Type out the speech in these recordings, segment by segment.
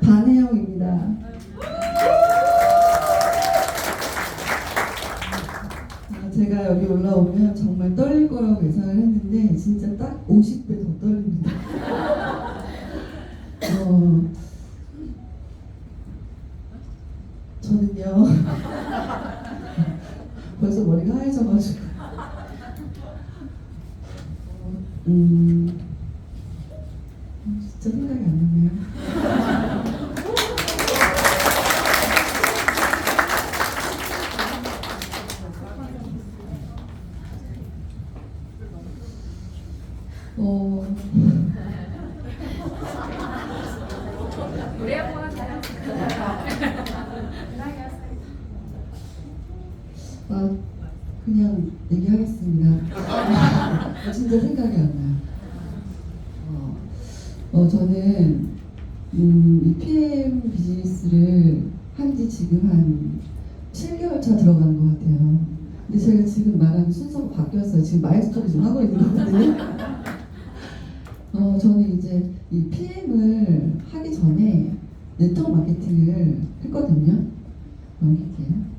반혜영입니다. 제가 여기 올라오면 정말 떨릴 거라고 예상을 했는데 진짜 딱 50배 더 떨립니다. 저는요 벌써 머리가 하얘져가지고 진짜 생각이 안 나네요. 노래 한번 하세요. 그냥 얘기하겠습니다. 진짜 생각이 안 나요. 저는 이 PM 비즈니스를 한 지 지금 한 7개월 차 들어가는 것 같아요. 근데 제가 지금 말하는 순서가 바뀌었어요. 지금 마이스터리 좀 하고 있는 거거든요. 저는 이제 이 PM을 하기 전에 네트워크 마케팅을 했거든요. 넘길게요.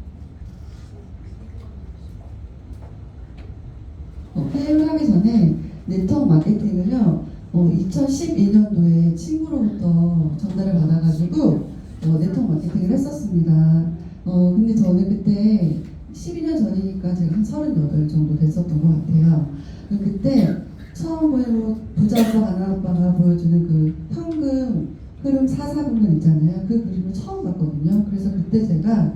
PM을 하기 전에 네트워크 마케팅을요, 2012년도에 친구로부터 전달을 받아가지고 네트워크 마케팅을 했었습니다. 근데 저는 그때 12년 전이니까 제가 한 38 정도 됐었던 것 같아요. 그때 처음으로 부자 아빠, 가난 아빠가 보여주는 그 현금 흐름 4-4분면 있잖아요. 그 그림을 처음 봤거든요. 그래서 그때 제가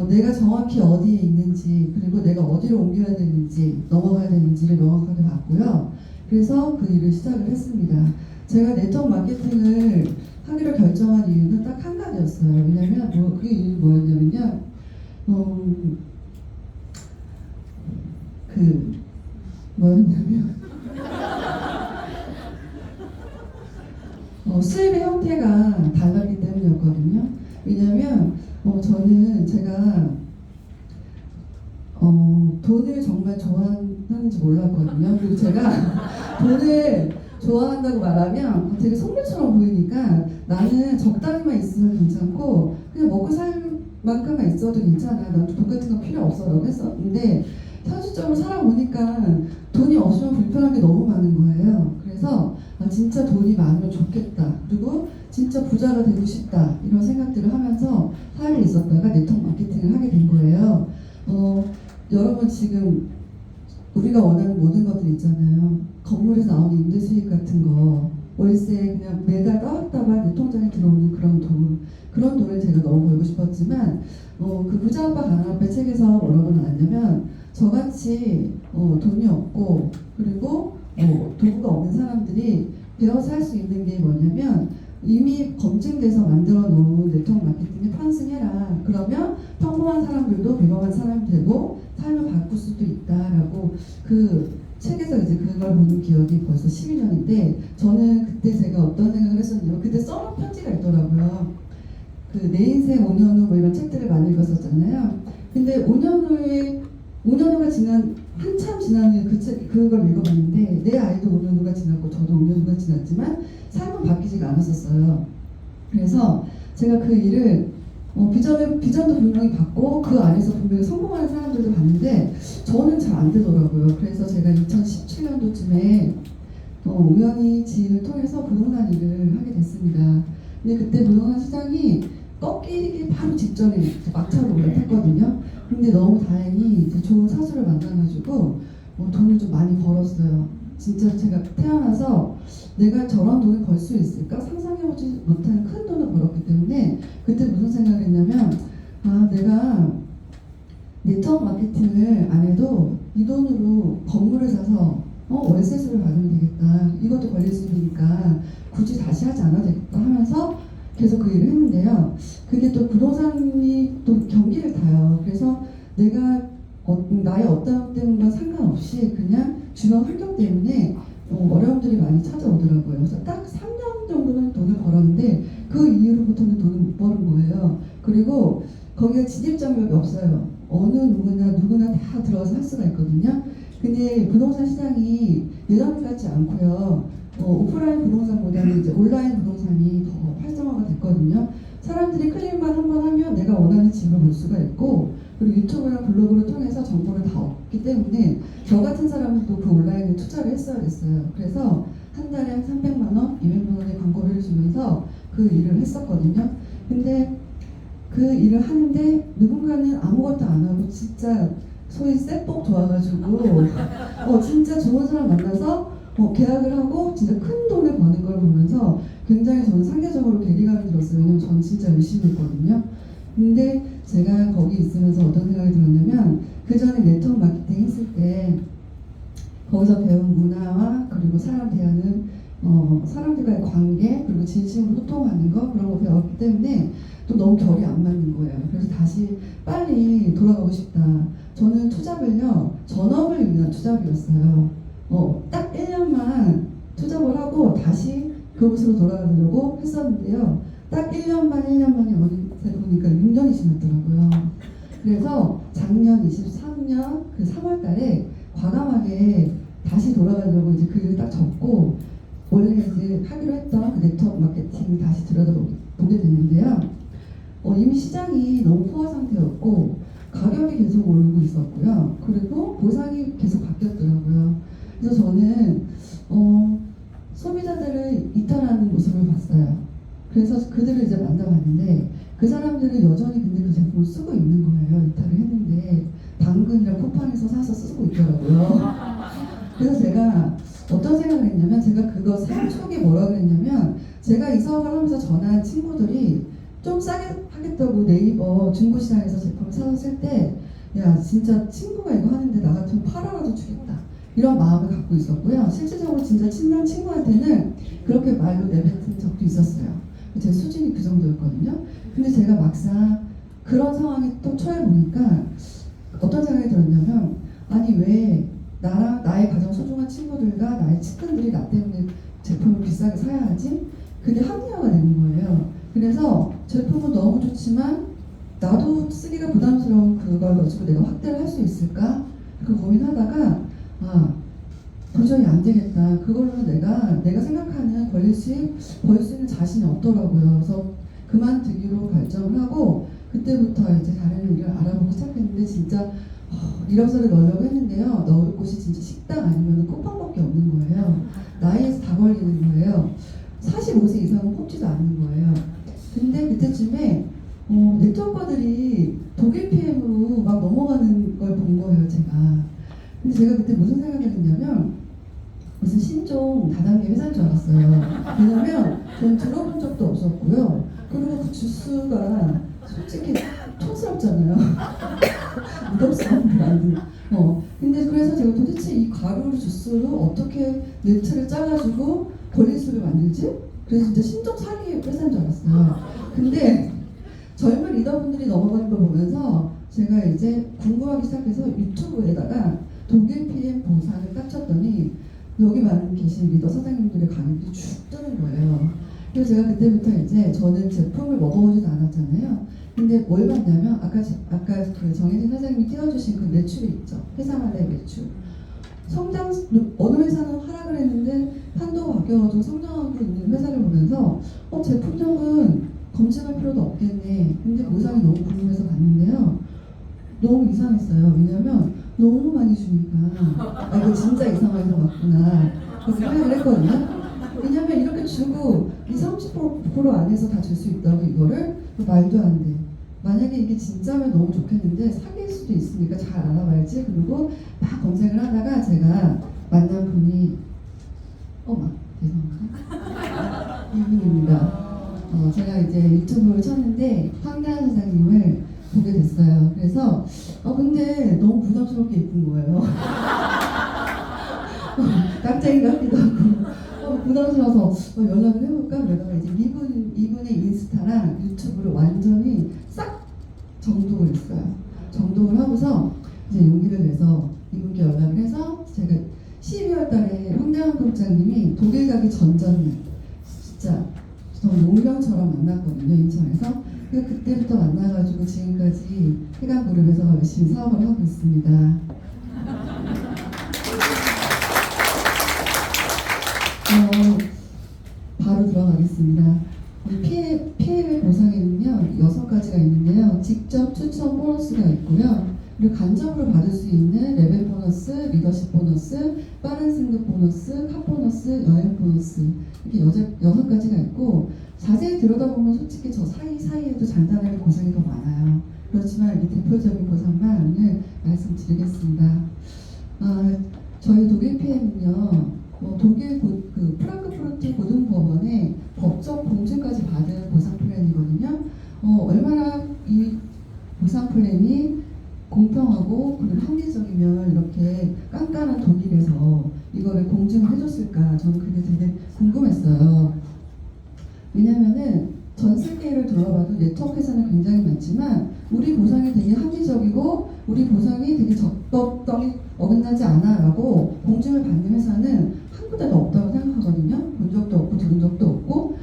내가 정확히 어디에 있는지, 그리고 내가 어디로 옮겨야 되는지, 넘어가야 되는지를 명확하게 봤고요. 그래서 그 일을 시작을 했습니다. 제가 네트워크 마케팅을 하기로 결정한 이유는 딱 한 가지였어요. 왜냐면 그 이유는 뭐였냐면요. 뭐였냐면 수입의 형태가 달랐기 때문이었거든요. 왜냐면 저는 제가 돈을 정말 좋아하는지 몰랐거든요. 그리고 제가 돈을 좋아한다고 말하면 되게 선물처럼 보이니까 나는 적당히만 있으면 괜찮고 그냥 먹고 살 만큼만 있어도 괜찮아. 난 돈 같은 거 필요 없어라고 했었는데 현실적으로 살아보니까 돈이 없으면 불편한 게 너무 많은 거예요. 그래서 진짜 돈이 많으면 좋겠다. 그리고 진짜 부자가 되고 싶다. 이런 생각들을 하면서 사회에 있었다가 네트워크 마케팅을 하게 된 거예요. 여러분 지금 우리가 원하는 모든 것들 있잖아요. 건물에서 나오는 임대 수익 같은 거, 월세 그냥 매달 따박따박 내 통장에 들어오는 그런 돈을 제가 너무 벌고 싶었지만 그 부자 아빠 가난 아빠 책에서 뭐라고 나왔냐면 저같이 돈이 없고 그리고 도구가 없는 사람들이 배워서 할 수 있는 게 뭐냐면 이미 검증돼서 만들어 놓은 네트워크 마케팅에 편승해라. 그러면 평범한 사람들도 평범한 사람이 되고 삶을 바꿀 수도 있다라고 그 책에서 이제 그걸 보는 기억이 벌써 12년인데 저는 그때 제가 어떤 생각을 했었냐면 그때 써놓은 편지가 있더라고요. 그 내 인생 5년 후 뭐 이런 책들을 많이 읽었었잖아요. 근데 5년 후가 한참 지난 후에 그걸 읽어봤는데 내 아이도 5년 후가 지났고 저도 5년 후가 지났지만 삶은 바뀌지가 않았었어요. 그래서 제가 그 일을 비전도 분명히 봤고 그 안에서 분명히 성공하는 사람들도 봤는데 저는 잘 안 되더라고요. 그래서 제가 2017년도쯤에 우연히 지인을 통해서 부동산 일을 하게 됐습니다. 근데 그때 부동산 시장이 꺾이기 바로 직전에 막차로 올라탔거든요. 근데 너무 다행히 이제 좋은 사수를 만나가지고 돈을 좀 많이 벌었어요. 진짜 제가 태어나서 내가 저런 돈을 벌 수 있을까 상상해보지 못하는 큰 돈을 벌었기 때문에 그때 무슨 생각을 했냐면 내가 네트워크 마케팅을 안 해도 이 돈으로 건물을 사서 월세수를 받으면 되겠다. 이것도 벌릴 수 있으니까 굳이 다시 하지 않아도 되겠다 하면서 계속 그 일을 했는데요. 그게 또 부동산이 또 경기를 타요. 그래서 내가 나의 어떤 때문과 상관없이 그냥 주변 환경 때문에 어려움들이 많이 찾아오더라고요. 그래서 딱 3년 정도는 돈을 벌었는데 그 이후로부터는 돈을 못 버는 거예요. 그리고 거기가 진입장벽이 없어요. 어느 누구나 다 들어가서 할 수가 있거든요. 근데 부동산 시장이 예전 같지 않고요. 오프라인 부동산보다는 이제 온라인 부동산이 더 활성화가 됐거든요. 사람들이 클릭만 한 번 하면 내가 원하는 집을 볼 수가 있고, 그리고 유튜브나 블로그를 통해서 정보를 다 얻기 때문에 저 같은 사람도 그 온라인에 투자를 했어야 됐어요. 그래서 한 달에 한 300만 원, 200만 원의 광고비를 주면서 그 일을 했었거든요. 근데 그 일을 하는데 누군가는 아무것도 안 하고 진짜 소위 쌔뻑 좋아가지고 진짜 좋은 사람 만나서 계약을 하고 진짜 큰 돈을 버는 걸 보면서 굉장히 저는 상대적으로 괴리감이 들었어요. 왜냐면 저는 진짜 열심히 했거든요. 근데 제가 거기 있으면서 어떤 생각이 들었냐면, 그 전에 네트워크 마케팅 했을 때 거기서 배운 문화와 그리고 사람 대하는 사람들과의 관계, 그리고 진심으로 소통하는 거, 그런 거 배웠기 때문에 또 너무 결이 안 맞는 거예요. 그래서 다시 빨리 돌아가고 싶다. 저는 투잡을요, 전업을 위한 투잡이었어요. 딱 1년만 투잡을 하고 다시 그곳으로 돌아가려고 했었는데요. 딱 1년만에 어느새 보니까 6년이 지났더라고요. 그래서 작년 23년 그 3월 달에 과감하게 다시 돌아가려고 이제 글을 딱 적고, 원래 이제 하기로 했던 그 네트워크 마케팅을 다시 들여다보게 됐는데요. 이미 시장이 너무 포화 상태였고, 가격이 계속 오르고 있었고요. 그리고 보상이 계속 바뀌었더라고요. 그래서 저는 소비자들을 이탈하는 모습을 봤어요. 그래서 그들을 이제 만나봤는데, 그 사람들은 여전히 근데 그 제품을 쓰고 있는 거예요. 이탈을 했는데 당근이랑 쿠팡에서 사서 쓰고 있더라고요. 그래서 제가 어떤 생각을 했냐면, 제가 그거 삼촉에 뭐라 그랬냐면, 제가 이 사업을 하면서 전화한 친구들이 좀 싸게 하겠다고 네이버 중고시장에서 제품을 사서 쓸 때, 야 진짜 친구가 이거 하는데 나 같으면 팔아라도 주겠다, 이런 마음을 갖고 있었고요. 실질적으로 진짜 친한 친구한테는 그렇게 말로 내뱉은 적도 있었어요. 제 수준이 그 정도였거든요. 근데 제가 막상 그런 상황에 또 처해 보니까 어떤 생각이 들었냐면, 아니 왜 나의 가장 소중한 친구들과 나의 측근들이 나 때문에 제품을 비싸게 사야 하지? 그게 합리화가 되는 거예요. 그래서 제품은 너무 좋지만 나도 쓰기가 부담스러운 그걸 가지고 내가 확대를 할 수 있을까? 그 고민하다가 도저히 안 되겠다. 그걸로 내가 생각하는 권리 수익 벌 수 있는 자신이 없더라고요. 그래서 그만두기로 결정을 하고, 그때부터 이제 다른 일을 알아보기 시작했는데, 진짜 이력서를 넣으려고 했는데요. 넣을 곳이 진짜 식당 아니면 쿠팡밖에 없는 거예요. 나이에서 다 걸리는 거예요. 45세 이상은 뽑지도 않는 거예요. 근데 그때쯤에 네트워커들이 독일 PM으로 막 넘어가는 걸 본 거예요, 제가. 근데 제가 그때 무슨 생각을 했냐면, 무슨 신종 다단계 회사인 줄 알았어요. 왜냐면 전 들어본 적도 없었고요. 그리고 그 주스가 솔직히 촌스럽잖아요. 무덤스러운 브랜드. 근데 그래서 제가 도대체 이 가루 주스로 어떻게 네트를 짜가지고 권리수를 만들지? 그래서 진짜 신종 사기 회사인 줄 알았어요. 근데 젊은 리더분들이 넘어가는 걸 보면서 제가 이제 궁금하기 시작해서 유튜브에다가 독일 PM 보상을 딱 쳤더니 여기 많은 계신 리더 사장님들의 가격이 쭉 뜨는 거예요. 그래서 제가 그때부터 이제, 저는 제품을 먹어보지도 않았잖아요. 근데 뭘 봤냐면, 아까 그 정혜진 사장님이 띄워주신 그 매출이 있죠. 회사마다의 매출. 어느 회사는 하락을 했는데 판도가 바뀌어가지고 성장하고 있는 회사를 보면서 제품력은 검증할 필요도 없겠네. 근데 보상이 너무 궁금해서 봤는데요. 너무 이상했어요. 왜냐면 너무 많이 주니까 이거 진짜 이상한 회사 맞구나, 그렇게 생각을 했거든요. 왜냐면 이렇게 주고 30% 안에서 다 줄 수 있다고, 이거를 말도 안 돼. 만약에 이게 진짜면 너무 좋겠는데 사귈 수도 있으니까 잘 알아봐야지. 그리고 막 검색을 하다가 제가 만난 분이 죄송합니다. 이분입니다. 제가 이제 유튜브를 쳤는데 황다현 사장님을 보게 됐어요. 그래서 근데 너무 부담스럽게 예쁜 거예요. 깜짝이 같기도 하고 부담스러워서 연락을 해볼까 그러다가 이제 이분의 인스타랑 유튜브를 완전히 싹 정독을 했어요. 정독을 하고서 이제 용기를 내서 이분께 연락을 해서, 제가 12월 달에 황대환 국장님이 독일 가기 전전날 진짜 저는 운명처럼 만났거든요, 인천에서. 그때부터 만나가지고 지금까지 해강그룹에서 열심히 사업을 하고 있습니다. 보너스가 있고요. 그리고 간접으로 받을 수 있는 레벨 보너스, 리더십 보너스, 빠른 승급 보너스, 카 보너스, 여행 보너스 이렇게 여섯 가지가 있고 자세히 들여다보면 솔직히 저 사이사이에도 잔잔하게 보상이 더 많아요. 그렇지만 이게 대표적인 보상만 오늘 말씀드리겠습니다. 저희 독일 PM은요, 독일 그 프랑크푸르트 고등법원의 법적 공증까지 받은 보상 플랜이거든요. 얼마나 이 보상 플랜이 공평하고 그리고 합리적이면 이렇게 깐깐한 독일에서 이거를 공증을 해줬을까 저는 그게 되게 궁금했어요. 왜냐면은 전 세계를 둘러봐도 네트워크 회사는 굉장히 많지만 우리 보상이 되게 합리적이고 우리 보상이 되게 적법성이 어긋나지 않아라고 공증을 받는 회사는 한 군데도 없다고 생각하거든요. 본 적도 없고 들은 적도 없고.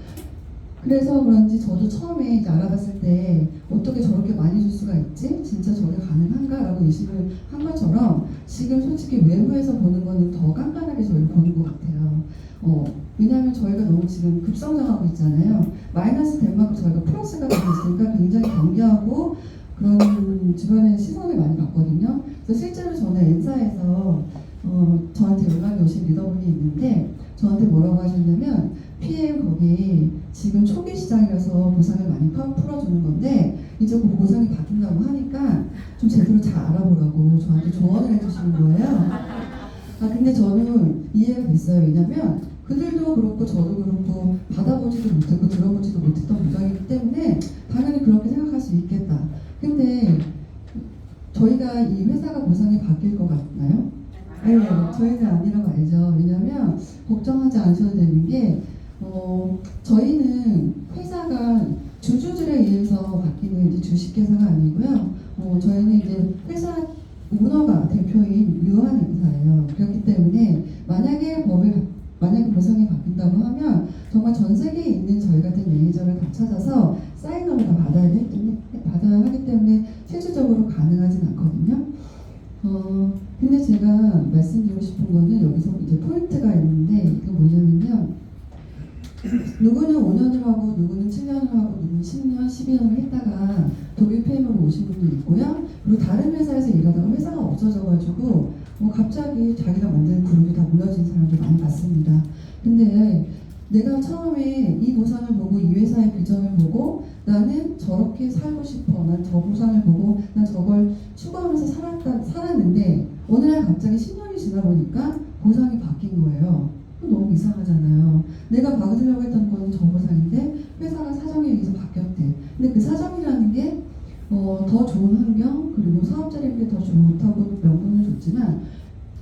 그래서 그런지 저도 처음에 이제 알아봤을 때 어떻게 저렇게 많이 줄 수가 있지? 진짜 저게 가능한가라고 의심을 한 것처럼 지금 솔직히 외부에서 보는 거는 더 깐깐하게 저희를 보는 것 같아요. 왜냐하면 저희가 너무 지금 급성장하고 있잖아요. 마이너스 덴마크 저희가 플러스가 되고 있으니까 굉장히 경계하고 그런 주변에 시선을 많이 받거든요. 그래서 실제로 저는 엔사에서 저한테 연락이 오신 리더분이 있는데 저한테 뭐라고 하셨냐면 PM 거기 지금 초기 시장이라서 보상을 많이 풀어주는 건데 이제 그 보상이 바뀐다고 하니까 좀 제대로 잘 알아보라고 저한테 조언을 해주시는 거예요. 근데 저는 이해가 됐어요. 왜냐면 그들도 그렇고 저도 그렇고 받아보지도 못했고 들어보지도 못했던 보장이기 때문에 당연히 그렇게 생각할 수 있겠다. 근데 저희가 이 회사가 보상이 바뀔 것 같나요? 네, 저희는 아니라고 알죠. 왜냐면 걱정하지 않으셔도 되는 게 저희는 회사가 주주들에 의해서 바뀌는 이제 주식회사가 아니고요. 저희는 이제 회사 오너가 대표인 유한 회사예요. 그렇기 때문에 만약에 보상이 바뀐다고 하면 정말 전 세계에 있는 저희 같은 매니저를 다 찾아서 사인업을 다 받아야 하기 때문에 실질적으로 가능하진 않거든요. 근데 제가 말씀드리고 싶은 거는 여기서 이제 포인트가 있는데 이게 뭐냐면요. 누구는 5년을 하고 누구는 7년을 하고 누구는 10년, 12년을 했다가 독일 PM으로 오신 분도 있고요. 그리고 다른 회사에서 일하다가 회사가 없어져가지고 갑자기 자기가 만든 그룹이 다 무너진 사람들 많이 봤습니다. 근데 내가 처음에 이 보상을 보고 이 회사의 비전을 보고 나는 저렇게 살고 싶어. 난 저 보상을 보고 난 저걸 추구하면서 살았는데 어느 날 갑자기 10년이 지나 보니까 보상이 바뀐 거예요. 너무 이상하잖아요. 내가 받으려고 했던 건 저 보상인데 회사가 사정에 의해서 바뀌었대. 근데 그 사정이라는 게 더 좋은 환경 그리고 사업자에게 더 좋다고 명분을 줬지만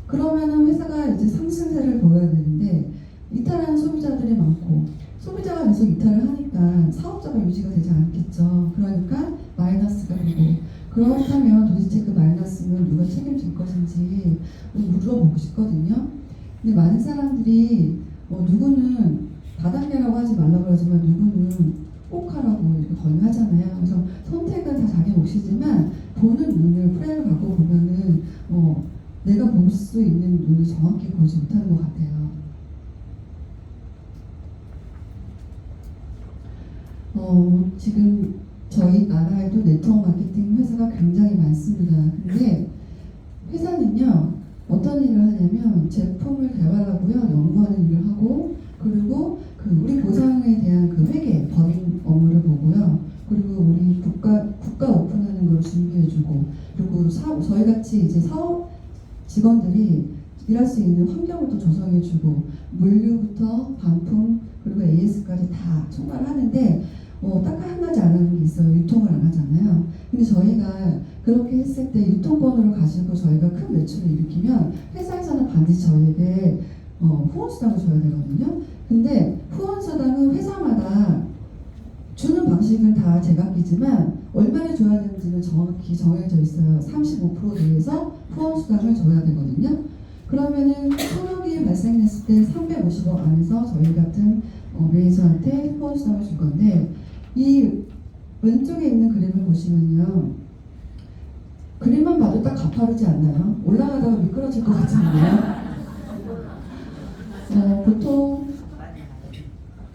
그러면은 회사가 이제 상승세를 보여야 되는데 이탈하는 소비자들이 많고 소비자가 계속 이탈을 하니까 사업자가 유지가 되지 않겠죠. 그러니까 마이너스가 되고 그렇다면 도대체 그 마이너스는 누가 책임질 것인지 물어보고 싶거든요. 근데 많은 사람들이 누구는 다단계라고 하지 말라고 그러지만 누구는 꼭 하라고 이렇게 권유하잖아요. 그래서 선택은 다 자기 몫이지만 보는 눈을 프레임을 갖고 보면은 내가 볼 수 있는 눈을 정확히 보지 못하는 것 같아요. 지금 저희 나라에도 네트워크 마케팅 회사가 굉장히 많습니다. 근데 회사는요 어떤 일을 하냐면 제품을 개발하고요 연구하는 일을 하고 그리고 우리 보상에 대한 회계 법인 업무를 보고요 그리고 우리 국가 오픈하는 걸 준비해주고 그리고 저희 같이 이제 사업 직원들이 일할 수 있는 환경을 또 조성해주고 물류부터 반품 그리고 AS까지 다 총괄하는데 딱 한 가지 안 하는 게 있어요. 유통을 안 하잖아요. 근데 저희가 그렇게 했을 때 유통권을 가지고 저희가 큰 매출을 일으키면 회사에서는 반드시 저희에게 후원수당을 줘야 되거든요. 근데 후원수당은 회사마다 주는 방식은 다 제각기지만 얼마나 줘야 되는지는 정확히 정해져 있어요. 35% 내에서 후원수당을 줘야 되거든요. 그러면은 소득이 발생했을 때 350억 안에서 저희 같은 매니저한테 후원수당을 줄 건데 이 왼쪽에 있는 그림을 보시면요. 그림만 봐도 딱 가파르지 않나요? 올라가다가 미끄러질 것 같지 않나요? 보통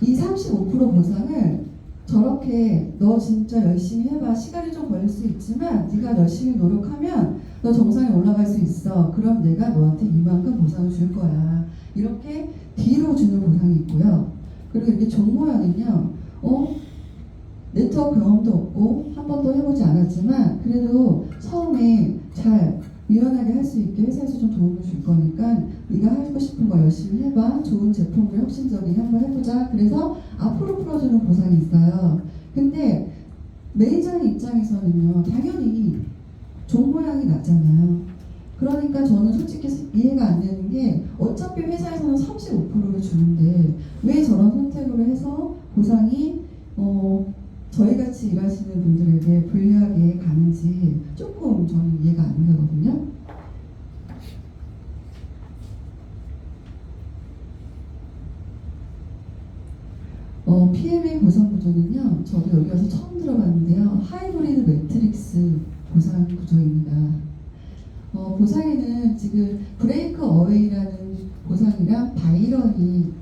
이 35% 보상을 저렇게 너 진짜 열심히 해봐. 시간이 좀 걸릴 수 있지만 네가 열심히 노력하면 너 정상에 올라갈 수 있어. 그럼 내가 너한테 이만큼 보상을 줄 거야. 이렇게 뒤로 주는 보상이 있고요. 그리고 이렇게 종 모양은요. 네트워크 경험도 없고 한 번도 해보지 않았지만 그래도 처음에 잘 유연하게 할 수 있게 회사에서 좀 도움을 줄 거니까 네가 하고 싶은 거 열심히 해봐. 좋은 제품을 혁신적이게 한번 해보자. 그래서 앞으로 풀어주는 보상이 있어요. 근데 매니저의 입장에서는요. 당연히 종 모양이 낫잖아요. 그러니까 저는 솔직히 이해가 안 되는 게 어차피 회사에서는 35%를 주는데 왜 저런 선택으로 해서 보상이 저희같이 일하시는 분들에게 불리하게 가는지 조금 저는 이해가 안 가거든요. PMA 보상 구조는요. 저도 여기 와서 처음 들어봤는데요. 하이브리드 매트릭스 보상 구조입니다. 보상에는 지금 브레이크 어웨이라는 보상이랑 바이러니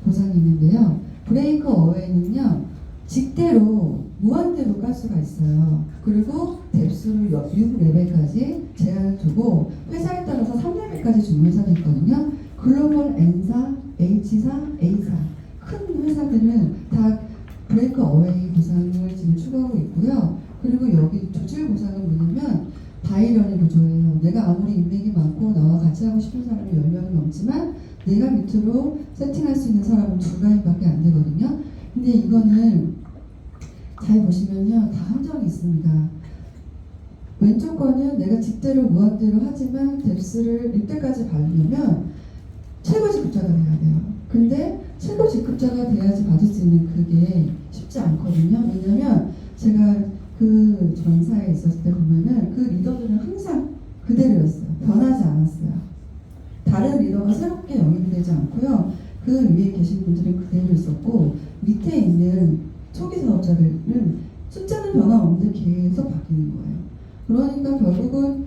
보상이 있는데요. 브레이크 어웨이는요. 직대로 무한대로 깔 수가 있어요. 그리고 뎁스를 6레벨까지 제한을 두고 회사에 따라서 3레벨까지 주는 회사도 있거든요. 글로벌 N사, H사, A사 큰 회사들은 다 브레이크 어웨이 보상을 지금 추구하고 있고요. 그리고 여기 두 줄 보상은 뭐냐면 바이러니 구조예요. 내가 아무리 인맥이 많고 나와 같이 하고 싶은 사람이 10명이 넘지만 내가 밑으로 세팅할 수 있는 사람은 2라인밖에 안 되거든요. 근데 이거는 잘 보시면요. 다 한정이 있습니다. 왼쪽 거는 내가 직대로 무한대로 하지만 뎁스를 6대까지 받으려면 최고 직급자가 돼야 돼요. 근데 최고 직급자가 돼야지 받을 수 있는 그게 쉽지 않거든요. 왜냐면 제가 그 전사에 있었을 때 보면은 그 리더들은 항상 그대로였어요. 변하지 않았어요. 다른 리더가 새롭게 영입이 되지 않고요. 그 위에 계신 분들은 그대로 있었고 밑에 있는 초기 사업자들은 숫자는 변함없는데 계속 바뀌는 거예요. 그러니까 결국은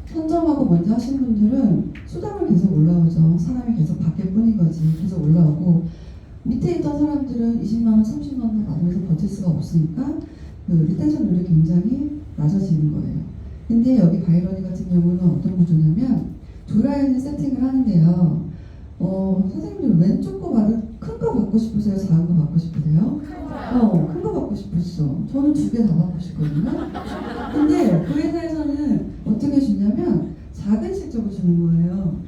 선점하고 먼저 하신 분들은 수당을 계속 올라오죠. 사람이 계속 바뀔 뿐인 거지. 계속 올라오고 밑에 있던 사람들은 20만 원, 30만 원 받으면서 버틸 수가 없으니까 그 리텐션률이 굉장히 낮아지는 거예요. 근데 여기 바이러니 같은 경우는 어떤 구조냐면 두 라인을 세팅을 하는데요. 선생님들 왼쪽 거 큰 거 받고 싶으세요? 작은 거 받고 싶으세요? 큰 거 받고 싶으시죠? 저는 2개 다 받고 싶거든요. 근데 그 회사에서는 어떻게 주냐면 작은 실적을 주는 거예요.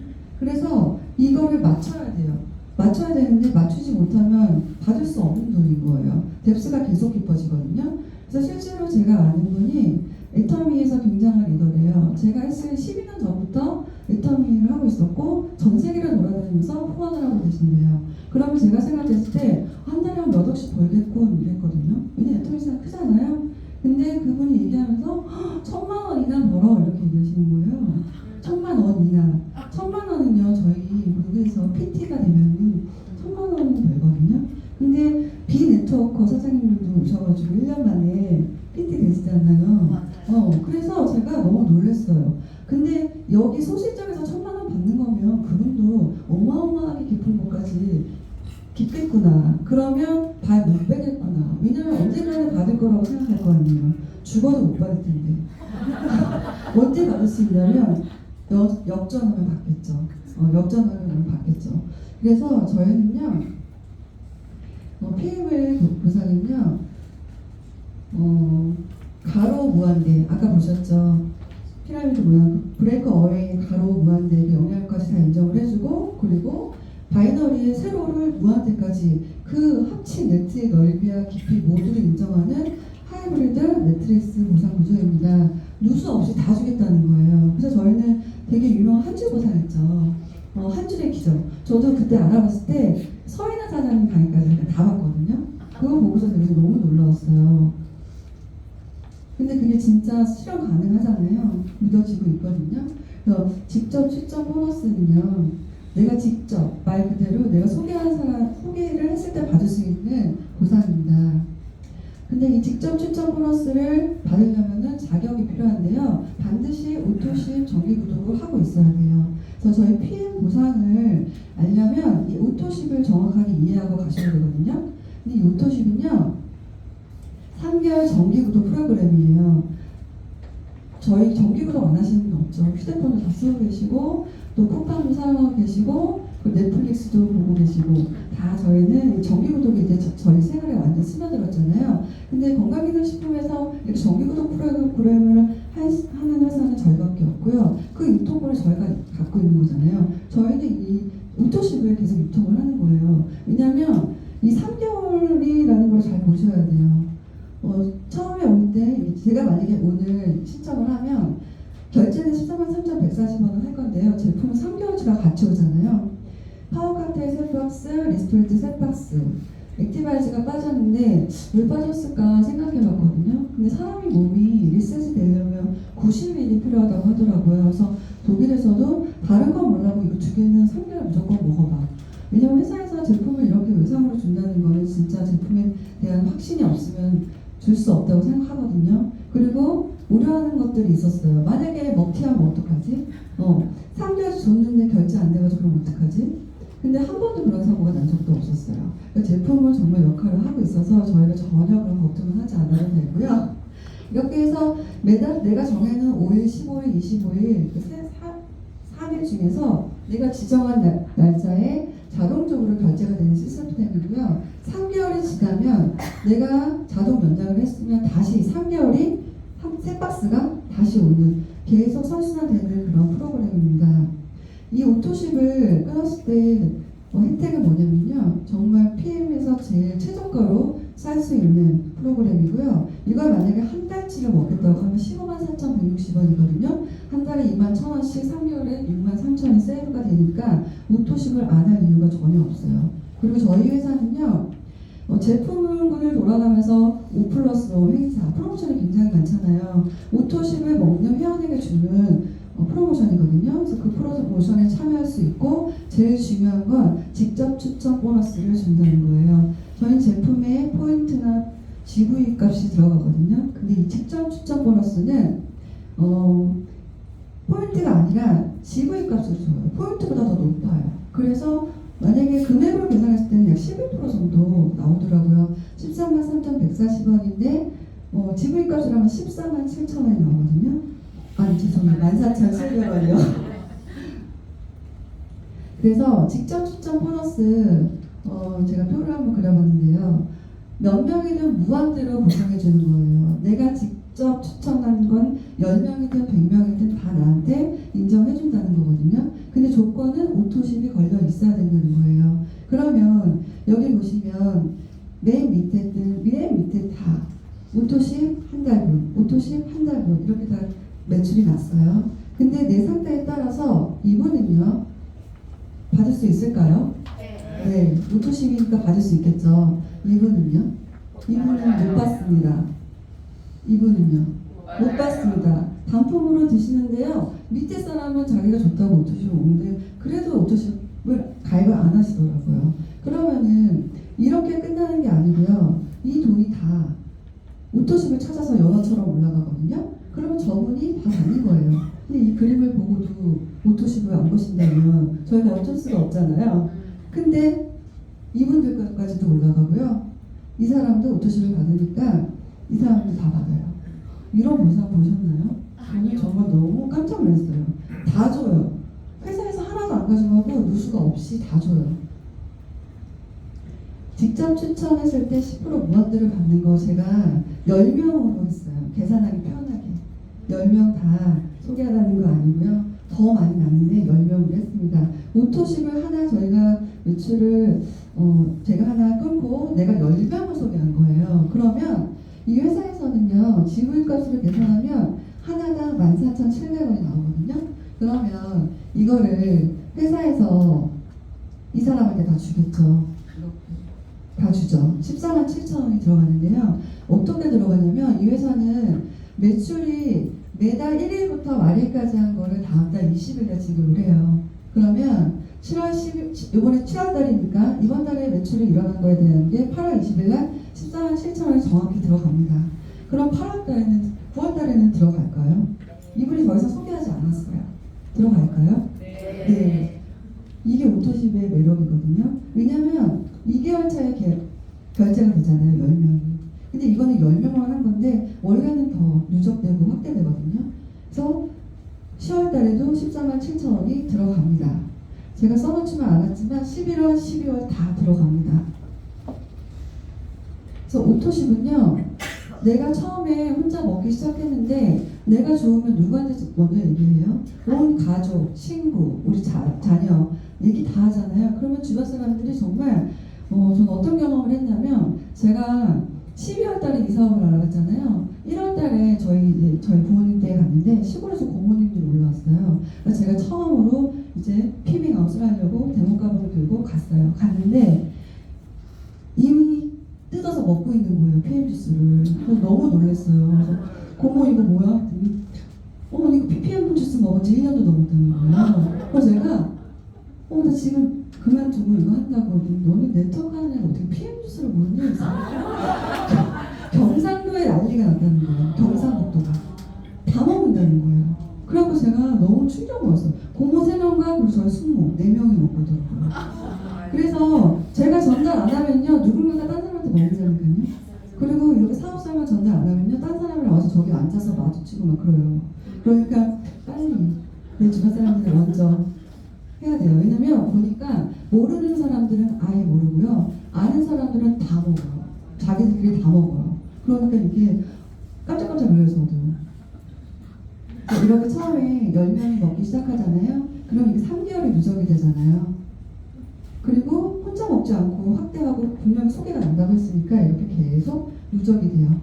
그래서 이거를 맞춰야 돼요. 맞춰야 되는데 맞추지 못하면 받을 수 없는 돈인 거예요. 뎁스가 계속 깊어지거든요. 그래서 실제로 제가 아는 분이 애터미에서 굉장한 리더래요. 제가 했을 12년 전부터 애터미를 하고 있었고 전 세계를 돌아다니면서 후원을 하고 계신데요. 그러면 제가 생각했을 때 한 달에 한 몇 억씩 벌겠군 이랬거든요. 왜냐면 애터미가 크잖아요. 근데 그분이 얘기하면서 1,000만 원이나 벌어 이렇게 얘기하시는 거예요. 1,000만 원 이나. 1,000만 원은요 저희 미국에서 PT가 되면 1,000만 원 벌거든요. 근데 비네트워커 사장님들도 오셔가지고 1년 만에 PT 되시잖아요. 그래서 제가 너무 놀랐어요. 근데 여기 소실적에서 1,000만 원 받는 거면 그분도 어마어마하게 깊은 곳까지 깊겠구나. 그러면 발 못 빼겠구나. 왜냐면 언젠가는 받을 거라고 생각할 거 아니에요. 죽어도 못 받을 텐데. 언제 받을 수 있냐면 역전하면 받겠죠. 역전하면 받겠죠. 그래서 저희는요. PM을 보상은요. 가로 무한대 아까 보셨죠? 피라미드 모양 브레이크 어웨이 가로 무한대 영향까지 다 인정을 해주고 그리고 바이너리의 세로를 무한대까지 그 합친 네트의 넓이와 깊이 모두를 인정하는 하이브리드 매트릭스 보상 구조입니다. 누수 없이 다 주겠다는 거예요. 그래서 저희는 되게 유명한 한 줄 보상했죠. 한 줄의 기적. 저도 그때 알아봤을 때 서인아 사장님 강의까지 다 봤거든요. 그거 보고서 되게 너무 놀라웠어요. 근데 그게 진짜 실현 가능하잖아요. 믿어지고 있거든요. 그래서 직접 출전 보너스는요. 내가 직접 말 그대로 내가 소개하는 사람 소개를 했을 때 받을 수 있는 보상입니다. 근데 이 직접 출전 보너스를 받으려면은 자격이 필요한데요. 반드시 오토십 정기 구독을 하고 있어야 돼요. 그래서 저희 PM 보상을 알려면 이 오토십을 정확하게 이해하고 가셔야 되거든요. 근데 이 오토십은요. 3개월 정기구독 프로그램이에요. 저희 정기구독 안 하시는 분 없죠. 휴대폰도 다 쓰고 계시고 또 쿠팡도 사용하고 계시고 넷플릭스도 보고 계시고 다 저희는 정기구독이 이제 저희 생활에 완전 스며들었잖아요. 근데 건강기능식품에서 이렇게 정기구독 프로그램을 하는 회사는 저희밖에 없고요. 그 유통권을 저희가 갖고 있는 거잖아요. 저희는 이 우토십을 계속 유통을 하는 거예요. 왜냐하면 이 3개월이라는 걸 잘 보셔야 돼요. 처음에 올 때 제가 만약에 오늘 신청을 하면 결제는 143,140원을 할 건데요. 제품은 3개월치가 같이 오잖아요. 파워카테의 세 박스, 리스토레이트 세 박스, 액티바이즈가 빠졌는데 왜 빠졌을까 생각해봤거든요. 근데 사람이 몸이 리셋이 되려면 90일이 필요하다고 하더라고요. 그래서 독일에서도 다른 건 몰라도 이거 두 개는 3개월 무조건 먹어봐. 왜냐면 회사에서 제품을 이렇게 외상으로 준다는 거는 진짜 제품에 대한 확신이 없으면 줄 수 없다고 생각하거든요. 그리고 우려하는 것들이 있었어요. 만약에 먹튀하면 어떡하지? 3개월 줬는데 결제 안 돼가지고 그럼 어떡하지? 근데 한 번도 그런 사고가 난 적도 없었어요. 그러니까 제품은 정말 역할을 하고 있어서 저희가 전혀 그런 걱정을 하지 않아도 되고요. 이렇게 해서 매달 내가 정해놓은 5일, 15일, 25일 그 3일 중에서 내가 지정한 날짜에 자동적으로 결제가 되는 시스템이고요. 3개월이 지나면 내가 자동 연장을 했으면 다시 3개월이 세 박스가 다시 오는 계속 선순환되는 그런 프로그램입니다. 이 오토십을 끊었을 때 혜택은 뭐냐면요. 정말 PM에서 제일 최저가로 쌀 수 있는 프로그램이고요. 이걸 만약에 한 달치를 먹겠다고 하면 154,160원이거든요. 한 달에 21,000원씩 3개월에 63,000원이 세이브가 되니까 오토십을 안 할 이유가 전혀 없어요. 그리고 저희 회사는요. 제품을 돌아가면서 5+5 행사, 프로모션이 굉장히 많잖아요. 오토십을 먹는 회원에게 주는 프로모션이거든요. 그래서 그 프로모션에 참여할 수 있고 제일 중요한 건 직접 추천 보너스를 준다는 거예요. 저희 제품에 포인트나 GV 값이 들어가거든요. 근데 이 직접 추천 보너스는 포인트가 아니라 GV 값을 줘요. 포인트보다 더 높아요. 그래서 만약에 금액으로 계산했을 때는 약 11% 정도 나오더라고요. 133,140원인데 GV 값을 하면 147,000원이 나오거든요. 아니 죄송해요. 14,700원이요. 그래서 직접 추천 보너스 제가 표를 한번 그려봤는데요. 몇 명이든 무한대로 보상해 주는 거예요. 내가 직접 추천한 건 10명이든 100명이든 다 나한테 인정해 준다는 거거든요. 근데 조건은 오토십이 걸려 있어야 된다는 거예요. 그러면 여기 보시면 맨 밑에 다 오토십 한 달분, 오토십 한 달분 이렇게 다 매출이 났어요. 근데 내 상태에 따라서 이분은요 받을 수 있을까요? 네, 오토십이니까 받을 수 있겠죠. 이분은요? 이분은 못 받습니다. 이분은요? 못 받습니다. 단품으로 드시는데요. 밑에 사람은 자기가 좋다고 오토십을 오는데 그래도 오토십을 가입을 안 하시더라고요. 그러면은 이렇게 끝나는 게 아니고요. 이 돈이 다 오토십을 찾아서 연어처럼 올라가거든요. 그러면 저분이 다 아닌 거예요. 근데 이 그림을 보고도 오토십을 안 보신다면 저희가 어쩔 수가 없잖아요. 근데 이분들까지도 올라가고요. 이 사람도 오토십을 받으니까 이 사람도 다 받아요. 이런 보상 보셨나요? 저는 정말 너무 깜짝 놀랐어요. 다 줘요. 회사에서 하나도 안 가져가고 누수가 없이 다 줘요. 직접 추천했을 때 10% 무한대를 받는 거 제가 10명으로 했어요. 계산하기 편하게. 10명 다 소개하라는 거 아니고요. 더 많이 났는데 10명으로 했습니다. 오토십을 하나 저희가 매출을 제가 하나 끊고 내가 10명을 소개한 거예요. 그러면 이 회사에서는요. 지불값으로 계산하면 하나당 14,700원이 나오거든요. 그러면 이거를 회사에서 이 사람한테 다 주겠죠. 다 주죠. 147,000원이 들어가는데요. 어떻게 들어가냐면 이 회사는 매출이 매달 1일부터 말일까지 한 거를 다음 달 20일에 지급을 해요. 그러면 7월 10일, 이번에 7월달이니까 이번 달에 매출이 일어난 거에 대한 게 8월 20일 날 147,000원이 정확히 들어갑니다. 그럼 8월달에는, 9월달에는 들어갈까요? 이분이 더 이상 소개하지 않았어요. 들어갈까요? 네. 이게 오토십의 매력이거든요. 왜냐면 2개월 차에 결제가 되잖아요. 10명이. 근데 이거는 10명만 원래는 더 누적되고 확대되거든요. 그래서 10월 달에도 14만 7천 원이 들어갑니다. 제가 써놓지만 않았지만 11월, 12월 다 들어갑니다. 그래서 오토십은요, 내가 처음에 혼자 먹기 시작했는데 내가 좋으면 누구한테 먼저 얘기해요? 온 가족, 친구, 우리 자녀 얘기 다 하잖아요. 그러면 주변 사람들이 정말 저는 어떤 경험을 했냐면, 제가 12월 달에 이사업을 알아봤잖아요. 1월 달에 저희 부모님 댁에 갔는데 시골에서 고모님들이 올라왔어요. 그래서 제가 처음으로 이제 피밍아웃을 하려고 대목가방을 들고 갔어요. 갔는데 이미 뜯어서 먹고 있는 거예요, PM 주스를. 그래서 너무 놀랐어요. 그래서 고모 이거 뭐야? 그랬더니 어머니 이거 PM 주스 먹은 지 1년도 넘었다는 거예요. 그래서 제가 나 지금 그만두고 이거 한다고. 너는 네트워크 하는 애가 어떻게 PM 주스를 모르니? 경상도에 난리가 났다는 거예요. 경상북도가 다 먹는다는 거예요. 그래갖고 제가 너무 충격 먹었어요. 고모 3명과 그리고 저희 숙모 4명이 먹고 있더라고요. 그래서 제가 전달 안 하면요, 누군가가 딴 사람한테 먹으자니까요. 그리고 이렇게 사업설명 전달 안 하면요, 딴 사람이 와서 저기 앉아서 마주치고 막 그래요. 그러니까 빨리 내 주변 사람들이 먼저 해야 돼요. 왜냐면 보니까 모르는 사람들은 아예 모르고요, 아는 사람들은 다 먹어요. 자기들끼리 다 먹어요. 그러니까 이게 깜짝깜짝 놀라요, 저도. 이렇게 처음에 10명이 먹기 시작하잖아요. 그럼 이게 3개월이 누적이 되잖아요. 그리고 혼자 먹지 않고 확대하고 분명히 소개가 난다고 했으니까 이렇게 계속 누적이 돼요.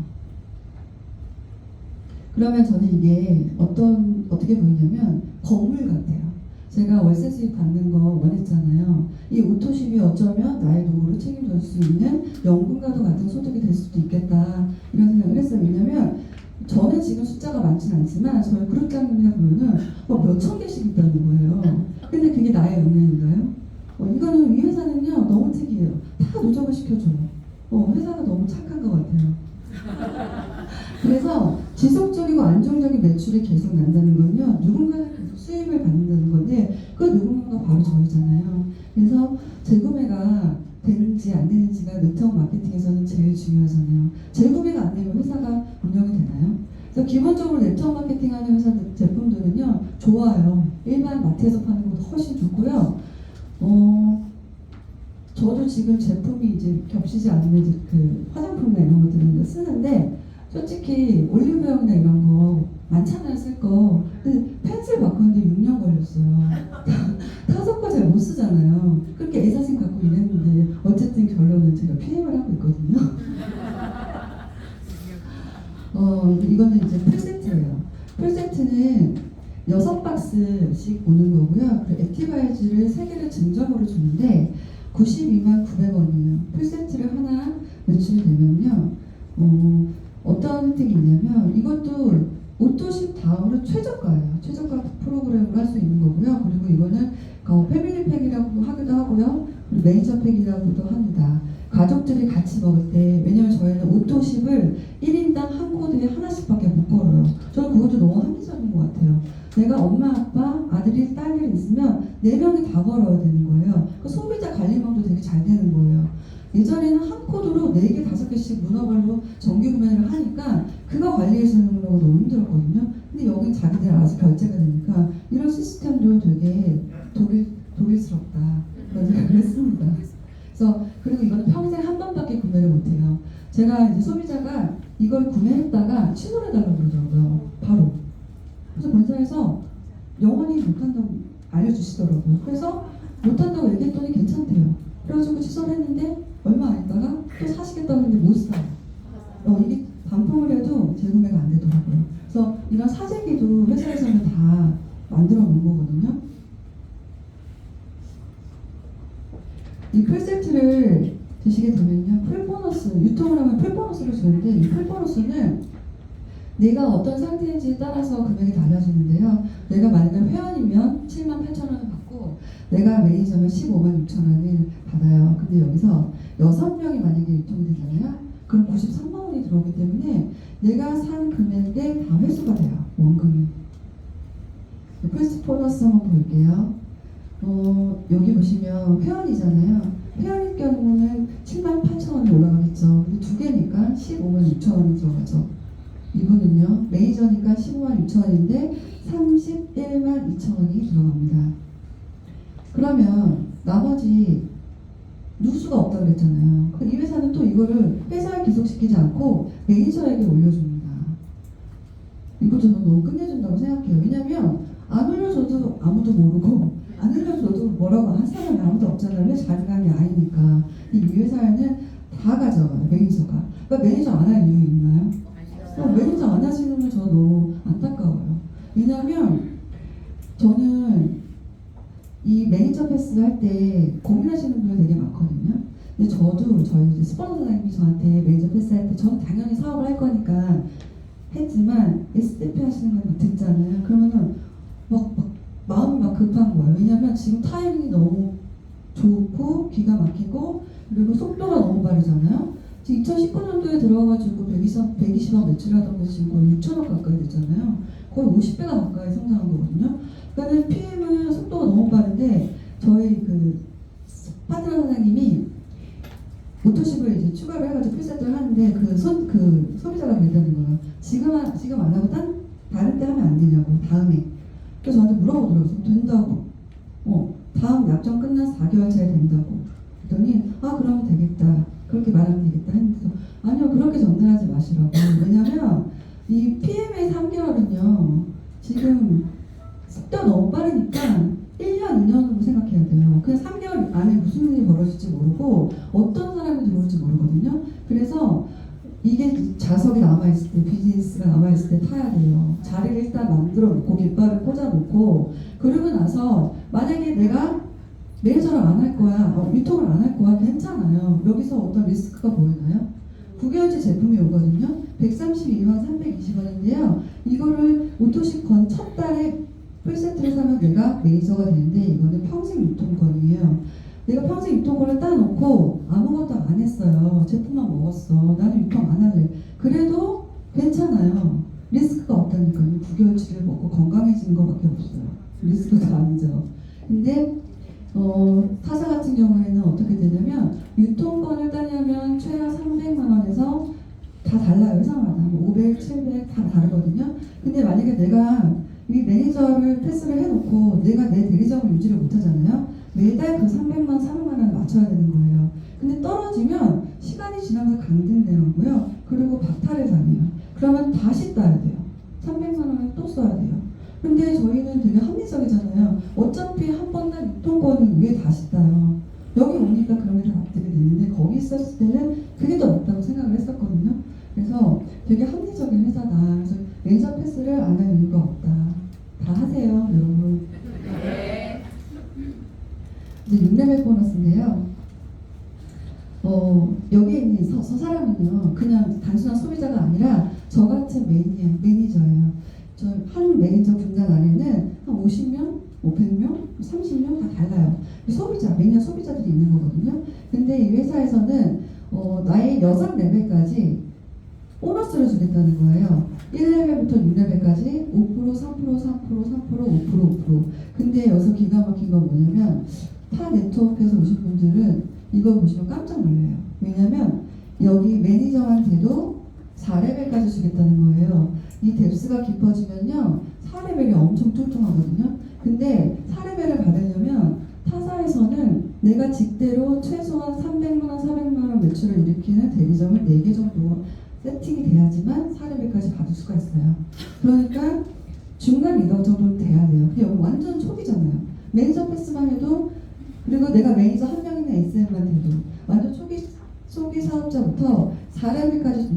그러면 저는 이게 어떻게 보이냐면 건물 같아요. 제가 월세 수입 받는 거 원했잖아요. 이 오토십이 어쩌면 나의 노후를 책임질 수 있는 연금과도 같은 소득이 될 수도 있겠다, 이런 생각을 했어요. 왜냐면 저는 지금 숫자가 많지는 않지만 저희 그룹장님이나 보면은 몇천 개씩 있다는 거예요. 근데 그게 나의 역량인가요? 이거는 이 회사는요 너무 특이해요. 다 누적을 시켜줘요. 회사가 너무 착한 것 같아요. 그래서 지속적이고 안정적인 매출이 계속 난다는 건요, 누군가가 계속 수입을 받는다는 건데, 그 누군가가 바로 저희잖아요. 그래서 재구매가 되는지 안 되는지가 네트워크 마케팅에서는 제일 중요하잖아요. 재구매가 안 되면 회사가 운영이 되나요? 그래서 기본적으로 네트워크 마케팅 하는 회사 제품들은요 좋아요. 일반 마트에서 파는 것보다 훨씬 좋고요. 저도 지금 제품이 이제 겹치지 않으면 이제 그 화장품이나 이런 것들을 쓰는데, 솔직히 올리브영이나 이런 거 많잖아요, 쓸 거. 근데 펜슬 바꾸는데 6년 걸렸어요. 타석 거 잘 못 쓰잖아요. 그렇게 애사심 갖고 이랬는데 어쨌든 결론은 제가 PM을 하고 있거든요. 이거는 이제 풀세트예요. 풀세트는 6박스씩 오는 거고요. 그리고 액티바이즈를 3개를 증정으로 주는데 92만 900원이에요. 풀세트를 하나 매출이 되면요, 어떤 혜택이 있냐면, 이것도 오토십 다음으로 최저가예요. 최저가 프로그램으로 할 수 있는 거고요. 그리고 이거는 패밀리 팩이라고 하기도 하고요, 그리고 매니저 팩이라고도 합니다. 가족들이 같이 먹을 때, 왜냐면 저희는 오토십을 1인당 한 코드에 하나씩밖에 못 걸어요. 저는 그것도 너무 합리적인 것 같아요. 내가 엄마, 아빠, 아들이, 딸들이 있으면 4명이 다 걸어야 되는 거예요. 그 소비자 관리망도 되게 잘 되는 거예요. 예전에는 한 코드로 4개, 5개씩 문어발로 정기 구매를 하니까 그거 관리해주는 거 너무 힘들었거든요. 근데 여긴 자기들 알아서 결제가 되니까 이런 시스템도 되게 독일스럽다, 그런 생각을 했습니다. 그래서 그리고 이거는 평생 한 번밖에 구매를 못해요. 제가 이제 소비자가 이걸 구매했다가 취소해달라고 그러더라고요, 바로. 그래서 본사에서 영원히 못한다고 알려주시더라고요. 그래서 못한다고 얘기했더니 괜찮대요. 그래가지고 취소를 했는데 얼마 안 있다가 또 사시겠다고 했는데 못 사요. 이게 반품을 해도 재구매가 안 되더라고요. 그래서 이런 사재기도 회사에서는 다 만들어 놓은 거거든요. 이 풀세트를 드시게 되면요, 풀보너스, 유통을 하면 풀보너스를 주는데, 이 풀보너스는 내가 어떤 상태인지에 따라서 금액이 달라지는데요. 내가 만약에 회원이면 78,000원을 받고, 내가 매니저면 156,000원을 받아요. 근데 여기서 6명이 만약에 유통이 되잖아요. 그럼 93만원이 들어오기 때문에 내가 산 금액에 다 회수가 돼요, 원금이. 풀스 보너스 한번 볼게요. 여기 보시면 회원이잖아요. 회원일 경우는 78,000원이 올라가겠죠. 근데 2개니까 156,000원이 들어가죠. 이분은요, 매니저니까 15만 6천 원인데 31만 2천 원이 들어갑니다. 그러면 나머지 누수가 없다고 그랬잖아요. 이 회사는 또 이거를 회사에 기속시키지 않고 매니저에게 올려줍니다. 이거 저는 너무 끝내준다고 생각해요. 왜냐면 안 올려줘도 아무도 모르고 안 올려줘도 뭐라고 할 사람이 아무도 없잖아요. 왜 자기가 아니니까. 이 회사에는 다 가져가요. 매니저가. 그러니까 매니저 안 할 이유 있나요? 매니저 안 하시는 건 저는 너무 안타까워요. 왜냐면 저는 이 매니저 패스 할 때 고민하시는 분이 되게 많거든요. 근데 저도 저희 이제 스폰서 사장님이 저한테 매니저 패스 할 때 저는 당연히 사업을 할 거니까 했지만 SDP 하시는 걸 막 듣잖아요. 그러면은 막 마음이 막 급한 거예요. 왜냐면 지금 타이밍이 너무 좋고 기가 막히고 그리고 속도가 너무 빠르잖아요. 지금 2019년도에 들어가가지고 120억 매출하던 게 지금 거의 6천억 가까이 됐잖아요. 거의 50배가 가까이 성장한 거거든요. 그러니까 PM은 속도가 너무 빠른데 저희 그 파트너 사장님이 모토십을 이제 추가를 해가지고 풀세트를 하는데 그 소비자가 그랬다는 거예요. 지금 안 하고 다른 때 하면 안 되냐고 다음에. 그래서 저한테 물어보더라고요. 된다고. 다음 약정 끝난 4개월 차에 된다고. 그랬더니 그러면 되겠다. 그렇게 말하면 되겠다 했는데 아니요 그렇게 전달하지 마시라고. 왜냐면 이 PM의 3개월은요 지금 속도가 너무 빠르니까 1년, 2년으로 생각해야 돼요. 그냥 3개월 안에 무슨 일이 벌어질지 모르고 어떤 사람이 들어올지 모르거든요. 그래서 이게 자석이 남아있을 때, 비즈니스가 남아있을 때 타야 돼요. 자리를 일단 만들어 놓고 깃발을 꽂아 놓고 그러고 나서 만약에 내가 매니저를 안 할 거야, 유통을 안 할 거야, 괜찮아요. 여기서 어떤 리스크가 보이나요? 9개월째 제품이 오거든요. 132만 320원인데요. 이거를 오토식 건 첫 달에 풀세트를 사면 내가 매니저가 되는데 이거는 평생 유통권이에요. 내가 평생 유통권을 따놓고 아무것도 안 했어요. 제품만 먹었어. 나는 유통 안 할래. 그래도 괜찮아요. 리스크가 없다니까요. 9개월치를 먹고 건강해지는 것밖에 없어요. 리스크가 아니죠. 근데 타사 같은 경우에는 어떻게 되냐면 유통권을 따려면 최하 300만 원에서 다 달라요. 회사마다 500, 700 다 다르거든요. 근데 만약에 내가 이 매니저를 패스를 해놓고 내가 내 대리점을 유지를 못하잖아요. 매달 그 300만, 400만 원을 맞춰야 되는 거예요. 근데 떨어지면 시간이 지나면서 강등되고요. 그리고 박탈을 당해요. 그러면 다시 따야 돼요. 300만 원을 또 써야 돼요. 근데 저희는 되게 합리적이잖아요. 어차피 한 번 난 유통권을 왜 다시 따요? 여기 오니까 그런 게 다 납득이 되는데 거기 있었을 때는 그게 더 낫다고 생각을 했었거든요. 그래서 되게 합리적인 회사다. 그래서 매니저 패스를 안 할 이유가 없다. 다 하세요, 여러분. 네. 이제 6레벨 보너스인데요. 여기에 있는 저 사람은요, 그냥 단순한 소비자가 아니라 저 같은 매니저예요. 저 한 매니저 분단 안에는 한 50명, 100명, 30명 다 달라요. 소비자, 매니저 소비자들이 있는 거거든요. 근데 이 회사에서는 나의 6레벨까지 보너스를 주겠다는 거예요. 1레벨부터 6레벨까지 5%, 3%, 3%, 3%, 5%, 5%. 근데 여기서 기가 막힌 건 뭐냐면 타 네트워크에서 오신 분들은 이거 보시면 깜짝 놀라요. 왜냐면 여기 매니저한테도 4레벨까지 주겠다는 거예요. 이 뎁스가 깊어지면요 4레벨이 엄청 뚱뚱하거든요. 근데 4레벨을 받으려면 타사에서는 내가 직대로 최소한 300만 원, 400만 원 매출을 일으키는 대리점을 4개 정도 세팅이 돼야지만 4레벨까지 받을 수가 있어요. 그러니까 중간 리더 정도는 돼야 돼요. 근데 여기 완전 초기잖아요. 매니저 패스만 해도 그리고 내가 매니저 한 명이나 SM만 해도 완전 초기 사업자부터 4레벨까지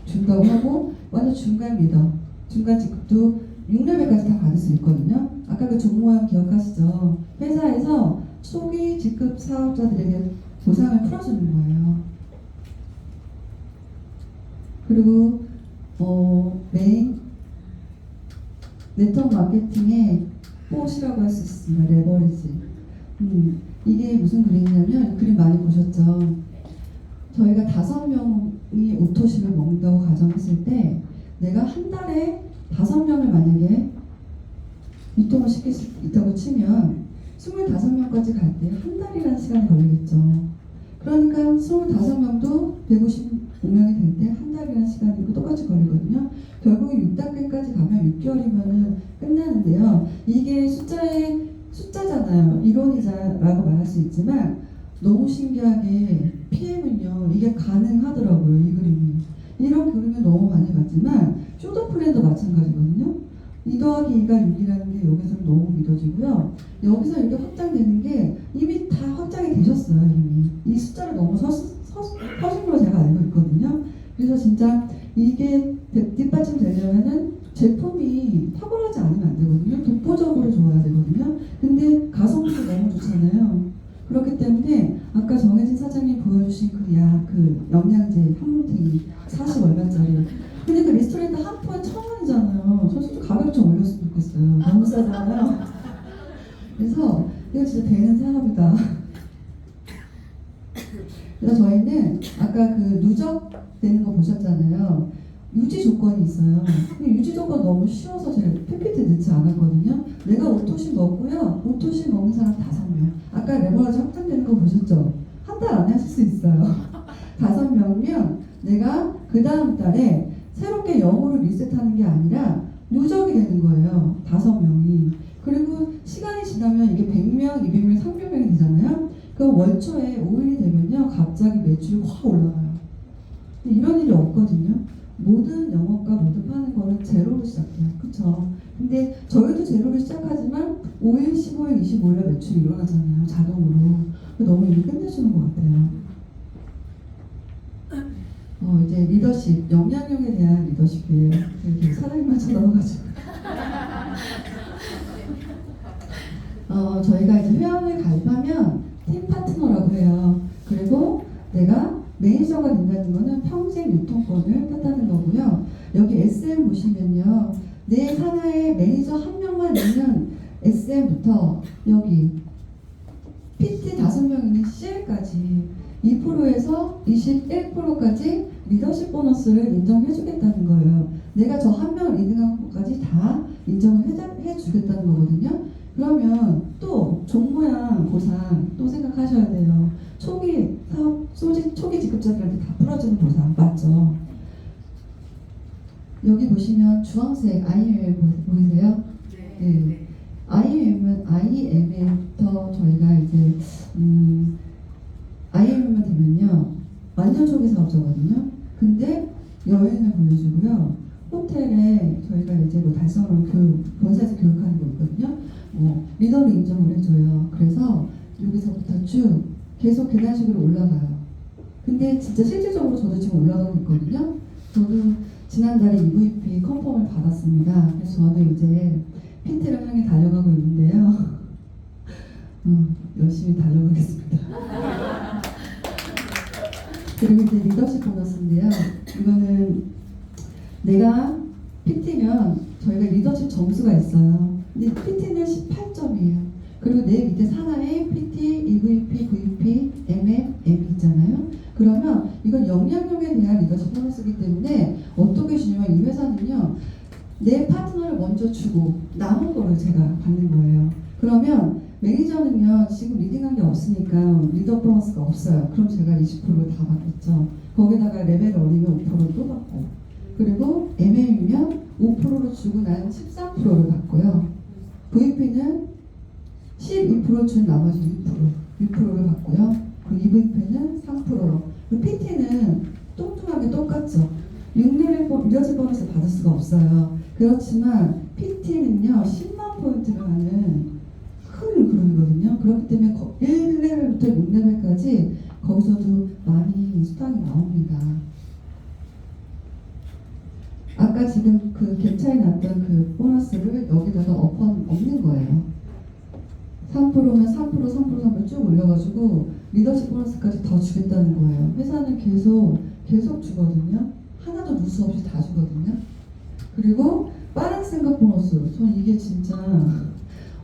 준다고 하고 완전 중간 리더, 중간 직급도 6레벨까지 다 받을 수 있거든요. 아까 그 종모양 기억하시죠? 회사에서 초기 직급 사업자들에게 보상을 풀어주는 거예요. 그리고 메인 네트워크 마케팅의 뽀시라고 할 수 있습니다. 레버리지. 이게 무슨 그림이냐면 그림 많이 보셨죠? 저희가 5명이 오토식을 먹는다고 가정했을 때 내가 한 달에 5명을 만약에 유통을 시킬 수 있다고 치면 25명까지 갈 때 한 달이라는 시간이 걸리겠죠. 그러니까 25명도 공명이 될 때 한 달이라는 시간이고 똑같이 걸리거든요. 결국에 6단계까지 가면 6개월이면 끝나는데요. 이게 숫자잖아요. 이론이자라고 말할 수 있지만 너무 신기하게 PM은요. 이게 가능하더라고요. 이 그림이. 이런 그림을 너무 많이 봤지만 쇼더 플랜도 마찬가지거든요. 2 더하기 2가 6이라는 게 여기서는 너무 믿어지고요. 여기서 이렇게 확장되는 게 이미 다 확장이 되셨어요. 이미. 이 숫자를 너무 서신 걸로 제가 알고 있거든요. 그래서 진짜 이게 뒷받침 되려면은 제품이 탁월하지 않으면 안 되거든요. 독보적으로 좋아야 되거든요. 근데 가성비도 너무 좋잖아요. 그렇기 때문에 아까 정혜진 사장님 보여주신 그 영양제 한 뭉탱이 40 얼마짜리. 근데 그 리스토랜드 한 푼 1,000원이잖아요. 저 솔직히 가격 좀 올렸으면 좋겠어요. 너무 싸잖아요. 그래서 이거 진짜 되는 사업이다. 그래서 저희는 아까 그 누적 되는 거 보셨잖아요. 유지 조건이 있어요. 근데 유지 조건 너무 쉬워서 제가 PPT 넣지 않았거든요. 내가 오토신 먹고요. 오토신 먹는 사람 5명. 아까 레버라지 확장되는 거 보셨죠? 한 달 안에 하실 수 있어요. 5명이면 내가 그 다음 달에 새롭게 0으로 리셋하는 게 아니라 누적이 되는 거예요. 5명이. 그리고 시간이 지나면 이게 100명, 200명, 300명이 되잖아요. 그럼 월초에 5일이 되면요. 갑자기 매출이 확 올라가요. 근데 이런 일이 없거든요. 모든 영업과 모든 파는 거는 제로로 시작해요. 그쵸? 근데 저희도 제로로 시작하지만 5일, 15일, 25일에 매출이 일어나잖아요. 자동으로. 너무 이미 끝내주는 것 같아요. 이제 리더십, 영향력에 대한 리더십이에요. 이렇게 사장님만 쳐다봐가지고. 저희가 이제 회원을 가입하면 팀 파트너라고 해요. 그리고 내가 매니저가 된다는 거는 평생 유통권을 땄다는 거고요. 여기 SM 보시면요. 내 산하에 매니저 한 명만 있는 SM부터 여기 PT 5명 있는 CL까지 2%에서 21%까지 리더십 보너스를 인정해주겠다는 거예요. 내가 저 한 명을 리딩한 것까지 다 인정을 해주겠다는 거거든요. 그러면 또 종모양 보상 또 생각하셔야 돼요. 초기 사업, 초기 직급자들한테 다 풀어주는 보상 맞죠? 여기 보시면 주황색 IMM 보이세요? 네. IMM부터 저희가 이제 IMM만 되면요 완전 초기 사업자거든요. 근데 여행을 보내주고요. 호텔에 저희가 이제 뭐 달성을 본사에서 교육하는 거 있거든요. 리더를 인정을 해줘요. 그래서 여기서부터 쭉 계속 계단식으로 올라가요. 근데 진짜 실질적으로 저도 지금 올라가고 있거든요. 저도 지난달에 EVP 컨펌을 받았습니다. 그래서 저는 이제 PT를 향해 달려가고 있는데요. 열심히 달려가겠습니다. 그리고 이제 리더십 보너스인데요. 이거는 내가 PT면 저희가 리더십 점수가 있어요. 근데 PT는 18점이에요. 그리고 내 밑에 산하에 PT, EVP, VP, MM, M 있잖아요. 그러면 이건 영향력에 대한 리더십 보너스이기 때문에 어떻게 주냐면 이 회사는요. 내 파트너를 먼저 주고 남은 거를 제가 받는 거예요. 그러면 매니저는요. 지금 리딩한 게 없으니까 리더 보너스가 없어요. 그럼 제가 20%를 다 받겠죠. 거기다가 레벨을 올리면 5%를 또 받고 그리고 MM이면 5%를 주고 나는 13%를 받고요. VP는 12% 준 나머지 6%를 받고요. 그리고 EVP는 3%로. 그리고 PT는 뚱뚱하게 똑같죠. 6레벨 리더십 보너스 받을 수가 없어요. 그렇지만 PT는요 10만 포인트를 하는 큰 그룹이거든요. 그렇기 때문에 1레벨부터 6레벨까지 거기서도 많이 수당이 나옵니다. 아까 지금 그 갭 차이 났던 그 보너스를 여기다가 없는 거예요. 3%면 3% 쭉 올려가지고 리더십 보너스까지 더 주겠다는 거예요. 회사는 계속 주거든요. 하나도 누수 없이 다 주거든요. 그리고 빠른 생각 보너스. 전 이게 진짜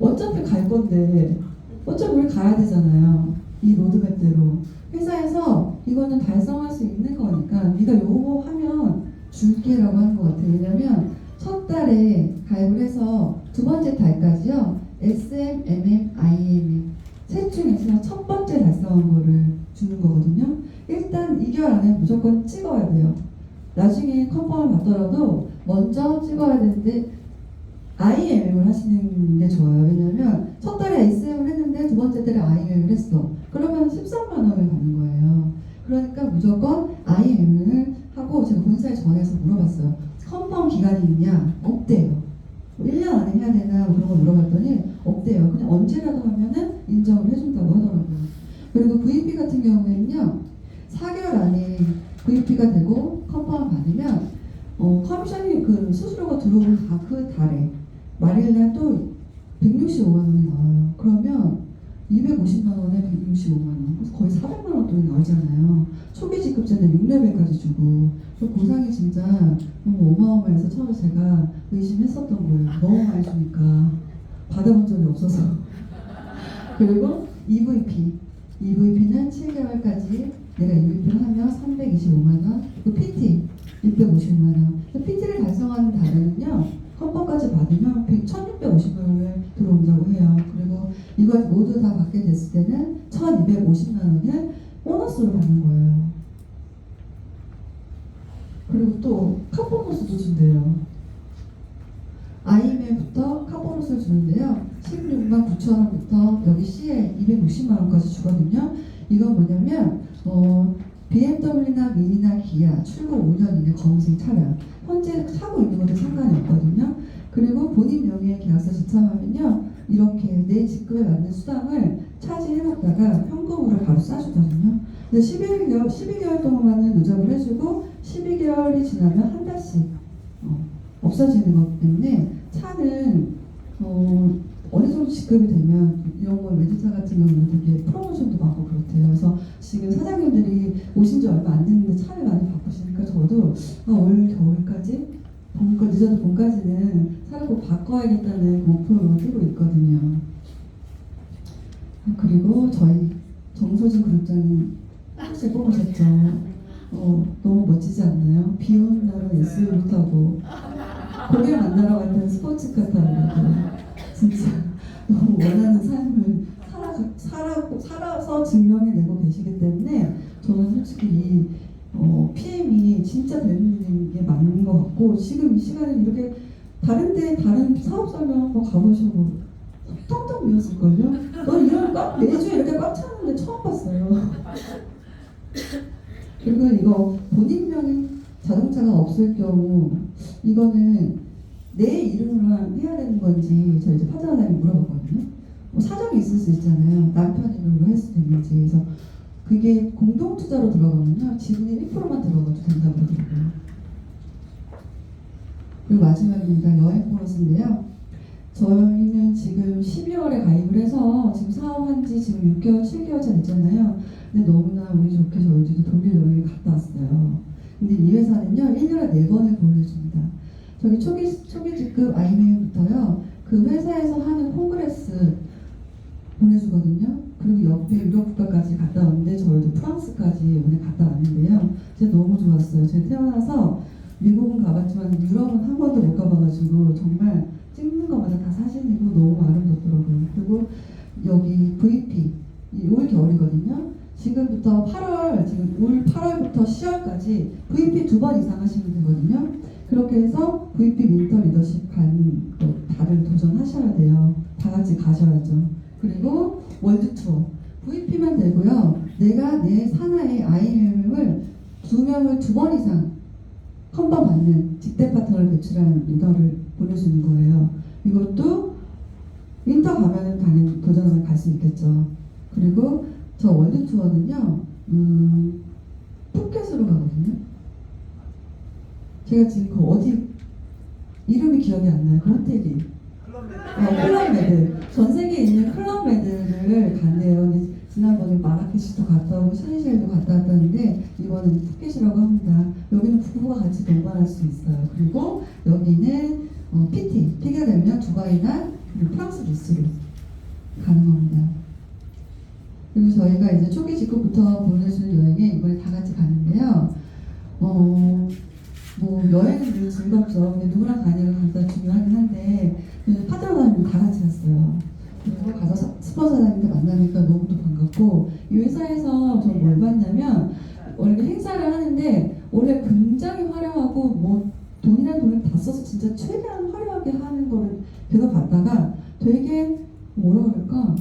어차피 갈 건데 어차피 우리 가야 되잖아요. 이 로드맵대로. 회사에서 이거는 달성할 수 있는 거니까 네가 요거 하면 줄게라고 하는 것 같아요. 왜냐면 첫 달에 가입을 해서 두 번째 달까지요. SM, MM, IM 셋 중에서 첫 번째 달성한 거를 주는 거거든요. 일단 2개월 안에 무조건 찍어야 돼요. 나중에 컨펌을 받더라도 먼저 찍어야 되는데 IMM을 하시는 게 좋아요. 왜냐면 첫 달에 SM을 했는데 두 번째 달에 IMM을 했어. 그러면 13만 원을 받는 거예요. 그러니까 무조건 IMM을 하고 제가 본사에 전화해서 물어봤어요. 컨펌 기간이 있냐? 없대요. 뭐 1년 안에 해야 되나 그런 거 물어봤더니 없대요. 그냥 언제라도 하면은 인정을 해준다고 하더라고요. 그리고 VP 같은 경우에는요, 4개월 안에 VP가 되고 컨펌을 받으면 커미션이 그 수수료가 들어오는 그 달에 말일날 또 165만 원이 나와요. 그러면 250만 원에 165만 원, 그래서 거의 400만 원 돈이 나오잖아요. 초기 직급제는 6레벨까지 주고, 그 보상이 진짜 너무 어마어마해서 처음에 제가 의심했었던 거예요. 너무 많이 주니까 받아본 적이 없어서. 그리고 EVP는 7개월까지 내가 EVP를 하면 325만 원, 그리고 PT 650만 원. PT를 달성하는 달에는요, 헌법까지 받으면 1,650만 원을 들어온다고 해요. 그리고 이걸 모두 다 받게 됐을 때는 1,250만 원을 보너스로 받는 거예요. 그리고 또 카보너스도 준대요. IMM부터 카보너스를 주는데요. 16만 9천 원부터 여기 C에 260만 원까지 주거든요. 이건 뭐냐면 BMW나 미니나 기아 출고 5년 이내 검증 차량 현재 타고 있는 것도 상관이 없거든요. 그리고 본인 명의의 계약서 지참하면요, 이렇게 내 직급에 맞는 수당을 차지해놨다가 현금으로 바로 싸주거든요. 근데 12개월 동안은 누적을 해주고 12개월이 지나면 한 달씩 없어지는 것 때문에 차는 어느 정도 직급이 되면 이런 거 외제차 같은 경우는 되게 프로모션도 많고 그렇대요. 그래서 지금 사장님들이 오신 지 얼마 안 됐는데 차를 많이 바꾸시니까 저도 올 겨울까지 늦어도 봄까지는 차를 꼭 바꿔야겠다는 목표로 뛰고 있거든요. 그리고 저희 정소진 그룹장님 혹시 뽑으셨죠? 너무 멋지지 않나요? 비 오는 날은 SUV 타고 고객 만나러 갈 때는 스포츠카 타고 진짜 너무 원하는 삶을 살아서 증명해내고 계시기 때문에 저는 솔직히 이 PM이 진짜 되는 게 맞는 것 같고, 지금 이 시간에 이렇게 다른 사업 설명 한번 가보시고 텅텅 비었을걸요? 너 이런 매주 이렇게 꽉 차는데 처음 봤어요. 그리고 이거 본인 명의 자동차가 없을 경우 이거는 내 이름으로만 해야 되는 건지 저 이제 파트너님이 물어봤거든요. 사정이 있을 수 있잖아요. 남편 이름으로 할 수도 있는지. 그래서 그게 공동 투자로 들어가면요, 지분이 1%만 들어가도 된다고 그러더라고요. 그리고 마지막입니다. 여행 보너스인데요. 저희는 지금 12월에 가입을 해서 지금 사업한 지 지금 6개월, 7개월 차 됐잖아요. 근데 너무나 운이 좋게 저희들이 독일 여행을 갔다 왔어요. 근데 이 회사는요, 1년에 4번을 보내줍니다. 저기 초기 직급 IMM부터요, 그 회사에서 하는 콩그레스 보내주거든요. 그리고 옆에 유럽 국가까지 갔다 왔는데 저희도 프랑스까지 오늘 갔다 왔는데요. 제가 너무 좋았어요. 제가 태어나서 미국은 가봤지만 유럽은 한 번도 못 가봐가지고 정말 찍는 것마다 다 사진이고 너무 아름답더라고요. 그리고 여기 VP 올 겨울이거든요. 지금부터 8월, 지금 올 8월부터 10월까지 VP 2번 이상 하시면 되거든요. 그렇게 해서 VP 윈터 리더십 가는 거 다들 도전하셔야 돼요. 다 같이 가셔야죠. 그리고 월드 투어 VP만 되고요. 내가 내 산하의 IMM을 2명을 2번 이상 컨펌 받는 직대 파트너를 배출하는 리더를 보내주는 거예요. 이것도 윈터 가면은 당연히 도전을 갈 수 있겠죠. 그리고 저 월드 투어는요, 푸켓으로 가거든요. 제가 지금 그 어디 이름이 기억이 안 나요. 그 호텔이. 클럽메드. 전 세계에 있는 클럽메드를 간대요. 근데 지난번에 마라케시도 갔다 오고 샤이젤도 갔다 왔다는데 이번은 푸켓이라고 합니다. 여기는 부부가 같이 동반할 수 있어요. 그리고 여기는 PT가 되면 두바이나 그리고 프랑스 니스로 가는 겁니다. 그리고 저희가 이제 초기 직후부터 보내주는 여행에 이번에 다 같이 가는데요. 뭐 여행은 늘 즐겁죠. 근데 누구랑 가냐가 가장 중요하긴 한데 파트너님 다 같이 갔어요. 그리고 가서 스폰 사장님들 만나니까 너무도 반갑고, 이 회사에서 저 뭘 봤냐면 원래 행사를 하는데 원래 굉장히 화려하고 뭐 돈이란 돈을 다 써서 진짜 최대한 화려하게 하는 거를 계속 봤다가 되게 뭐라 그럴까?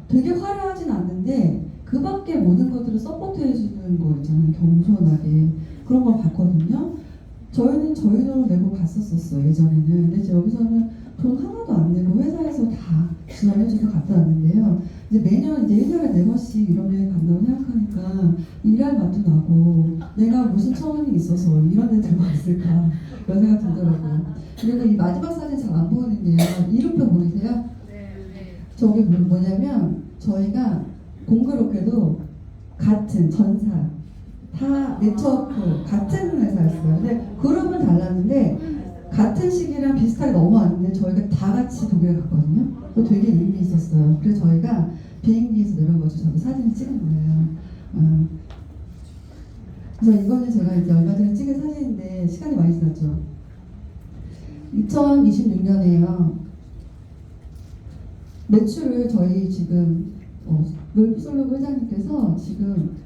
되게 화려하진 않는데 그 밖에 모든 것들을 서포트 해주는 거 있잖아요. 겸손하게 그런 걸 봤거든요. 저희는 저희 돈을 내고 갔었어요 예전에는. 근데 이제 여기서는 돈 하나도 안 내고 회사에서 다 지원해줘서 갔다 왔는데요. 이제 매년 이제 1년에 4번씩 이런 여행 간다고 생각하니까 일할 맛도 나고 내가 무슨 처원이 있어서 이런 데 들어가 있을까 그런 생각 들더라고요. 그리고 이 마지막 사진 잘 안 보이는데요. 이름표 보이세요? 네. 저게 뭐냐면 저희가 공교롭게도 같은 전사 다 네트워크 같은 회사였어요. 근데 그룹은 달랐는데 같은 시기랑 비슷하게 넘어왔는데 저희가 다 같이 독일에 갔거든요. 그거 되게 의미 있었어요. 그래서 저희가 비행기에서 내려가지고 저희 사진을 찍은 거예요. 그래서 이거는 제가 이제 얼마 전에 찍은 사진인데 시간이 많이 지났죠. 2026년에요. 매출을 저희 지금 롤프솔로브 회장님께서 지금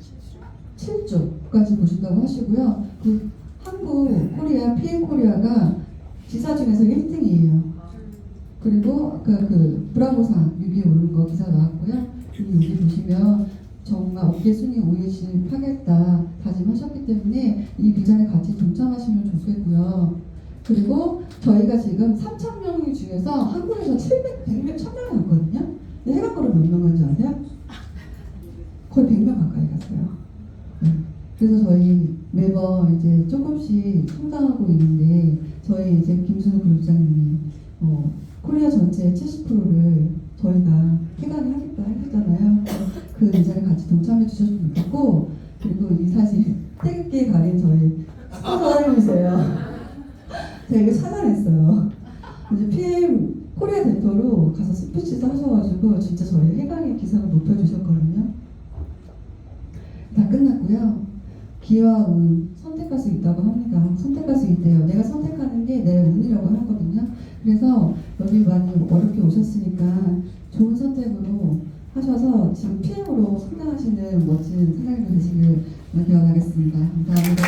7조까지 보신다고 하시고요. 그 한국 코리아 PM 코리아가 지사 중에서 1등이에요. 그리고 아까 그 브라보상 6위에 오른 거 기사 나왔고요. 여기 보시면 정말 업계 순위 5위에 진입하겠다 다짐하셨기 때문에 이 비전에 같이 동참하시면 좋겠고요. 그리고 저희가 지금 3,000명 중에서 한국에서 100명, 1,000명이 왔거든요. 근데 해외거로 몇 명 간지 아세요? 거의 100명 가까이 갔어요. 그래서 저희 매번 이제 조금씩 성장하고 있는데 저희 이제 김순우 부장님이 코리아 전체의 70%를 저희가 해관을 하겠다 했잖아요. 그 비전에 같이 동참해 주셨으면 좋겠고 그리고 이 사진 태극기에 가린 저희 스포서님이세요. 제가 이거 찾아냈어요. 이제 PM 코리아 대표로 가서 스피치도 하셔가지고 진짜 저희 해강의 기상을 높여주셨거든요. 다 끝났고요. 기와 운, 선택할 수 있다고 합니다. 선택할 수 있대요. 내가 선택하는 게 내 운이라고 하거든요. 그래서 여기 많이 어렵게 오셨으니까 좋은 선택으로 하셔서 지금 PM으로 성장하시는 멋진 사장님 되시길 기원하겠습니다. 감사합니다.